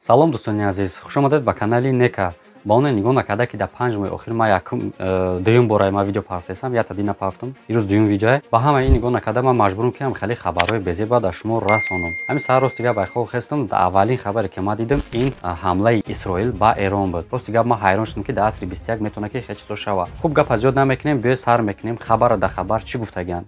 Салом дӯстони азиз, хушомадед ба канали Нека. Ба он нигоҳ накарда ки дар 5 моҳи охир ман дуюм бора видео пафтесам, як дина пафтам. Ирӯз дуюм видео. Ба ҳама ин нигоҳ накарда ман маҷбурам ки хеле хабарҳои безеба дар шумо расонам. Ҳамин сар ростига ба хоб хестам, аввалин хабаре ки ман дидам ин ҳамлаи Исроил ба Эрон буд. Ростига ман ҳайрон шудам ки дар асри 21 метавона ки ҳеҷ чизо шава. Хуб гап зиёд намекунем, биё сар мекунем хабар да хабар чӣ гуфтагианд.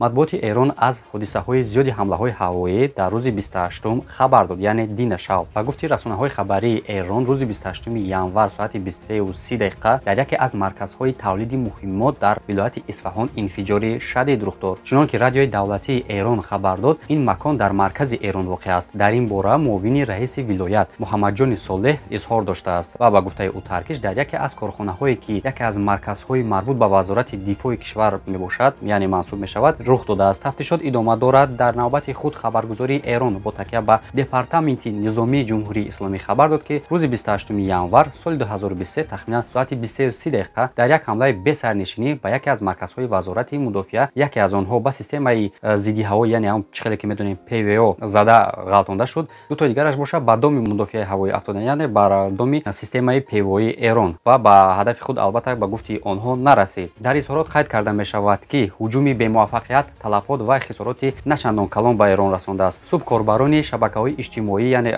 Матбуоти Эрон аз ҳодисаҳои зиёди ҳамлаҳои ҳавоӣ дар рӯзи 28 хабар дод, яъне Дина Шав. Ба гуфти расонаҳои хабарии Эрон рӯзи 28 январ соати 23:30 дар яке аз марказҳои тавлиди муҳиммот дар вилояти Исфаҳон инфиҷори шадид рух дод. Чунон ки радиои давлатии Эрон хабар дод, ин макон дар маркази Эрон воқеъ аст. Дар ин бора муовини раиси вилоят Муҳаммаҷони Солеҳ изҳор доштааст ва ба гуфтаи ӯ Таркиш дар яке аз корхонаҳое ки яке аз марказҳои марбут ба вазорати дифои кишвар мебошад, яъне мансуб мешавад, рух додааст. Тафтишот идома дорад. Дар навбати худ хабаргузории Эрон бо такя ба департаменти низомии ҷумҳурии исломӣ хабар дод ки рӯзи 28 январ соли 2023 тахминан соати 23:30 дар як ҳамлаи бесарнишинӣ ба яке аз марказҳои вазорати мудофиа, яке аз онҳо ба системаи зидди ҳаво, яъне ҳам чиқеле ки медонем ПВО зада ғалтонда шуд. Дутои дигараш боша ба доми мудофиаи ҳавои афтодан, яъне бар доми системаи ПВОи Эрон ва ба ҳадафи худ албатта ба гуфти онҳо нарасид. Дар изҳорот қайд карда мешавад ки ҳуҷуми бемуваффақият, талафот ва хисороти начандон калон ба Эрон расондааст. Субҳ корбарони шабакаҳои иҷтимоӣ, яъне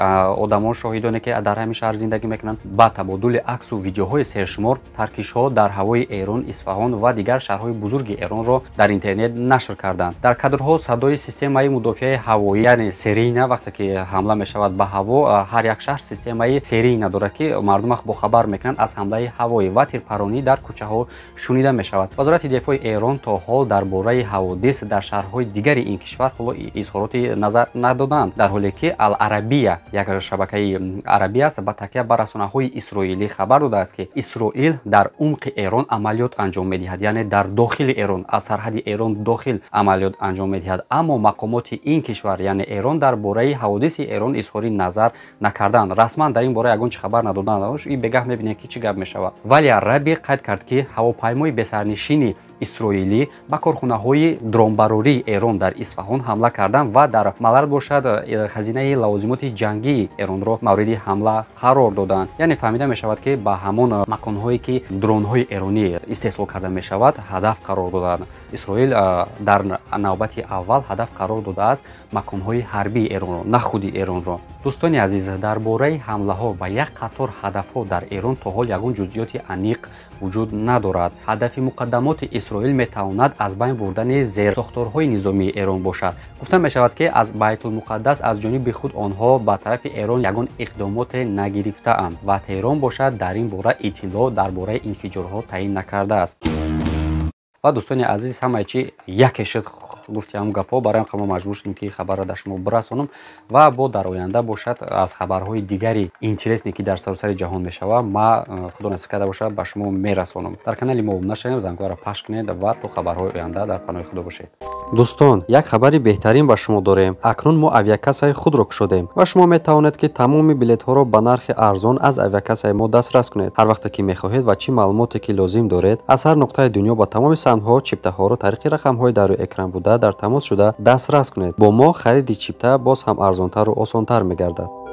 одамон шоҳидоне ки дар ҳамин шаҳр зиндагӣ мекунанд, ба табодули аксу видеоҳои сершумор таркишҳо дар ҳавои Эрон, Исфаҳон ва дигар шаҳрҳои бузурги Эронро дар интернет нашр карданд. Дар кадрҳо садои системаи мудофиаи ҳавоӣ, яъне серийна, вақте ки ҳамла мешавад ба ҳаво, ҳар як шаҳр системаи серийна дорад ки мардумах бохабар мекунанд аз ҳамлаи ҳавоӣ ва тирпаронӣ дар кӯчаҳо шунида мешавад. Вазорати дифои Эрон то ҳол дар бораи ҳаводис дар шаҳрҳои дигари ин кишвар ҳоло изҳороти назар надоданд, дар ҳоле ки Ал-Арабия, як шабакаи арабӣ аст, ба такя ба расонаҳои исроилӣ хабар додааст ки Исроил дар умқи Эрон амалиёт анҷом медиҳад, яъне дар дохили Эрон, аз сарҳади Эрон дохил амалиёт анҷом медиҳад. Аммо мақомоти ин кишвар, яъне Эрон, дар бораи ҳаводиси Эрон изҳори назар накарданд. Расман дар ин бора ягон чӣ хабар надоданд. И бегаҳ мебинем ки чӣ гап мешавад. Вале Арабия қайд кард ки ҳавопаймои бесарнишини исроилӣ ба корхонаҳои дронбарории Эрон дар Исфаҳон ҳамла карданд ва дар малард бошад хазинаи лавозимоти ҷангии Эронро мавриди ҳамла қарор доданд. Яъне фаҳмида мешавад ки ба ҳамон маконҳое ки дронҳои эронӣ истеҳсол карда мешавад ҳадаф қарор доданд. Исроил дар навбати аввал ҳадаф қарор додааст маконҳои ҳарбии Эронро, на худи Эронро. дӯстони азиз, дар бораи ҳамлаҳо ба як қатор ҳадафҳо дар Эрон то ҳол ягон ҷузъиёти аниқ вуҷуд надорад. ҳадафи муқаддамоти Исроил метавонад аз байн бурдани зерсохторҳои низомии Эрон бошад. гуфта мешавад ки аз Байтулмуқаддас аз ҷониби худ онҳо ба тарафи Эрон ягон иқдомоте нагирифтаанд ва Теҳрон бошад дар ин бора иттилоъ дар бораи инфиҷорҳо таъин накардааст. ва дӯстони азиз, ҳамаи чӣ яке шуд гуфти ҳамун гапҳо, барои ҳам маҷбур шудем ки хабарро дар шумо бирасонам ва бо дар оянда бошад аз хабарҳои дигари интересне ки дар саросари ҷаҳон мешавад, ма худо насиб карда бошад ба шумо мерасонам. дар канали мо нашавед, зангорро пахш кунед ва то хабарҳои оянда дар паноҳи худо бошед. дӯстон, як хабари беҳтарин ба шумо дорем. акнун мо авиакассаи худро кушодем ва шумо метавонед ки тамоми билетҳоро ба нархи арзон аз авиакассаи мо дастрас кунед. ҳар вақте ки мехоҳед ва чӣ маълумоте ки лозим доред, аз ҳар нуқтаи дунё ба тамоми саҳмҳо, чиптаҳоро тариқи рақамҳои дар рӯи экран буда дар тамос шуда дастрас кунед. бо мо хариди чипта боз ҳам арзонтару осонтар мегардад.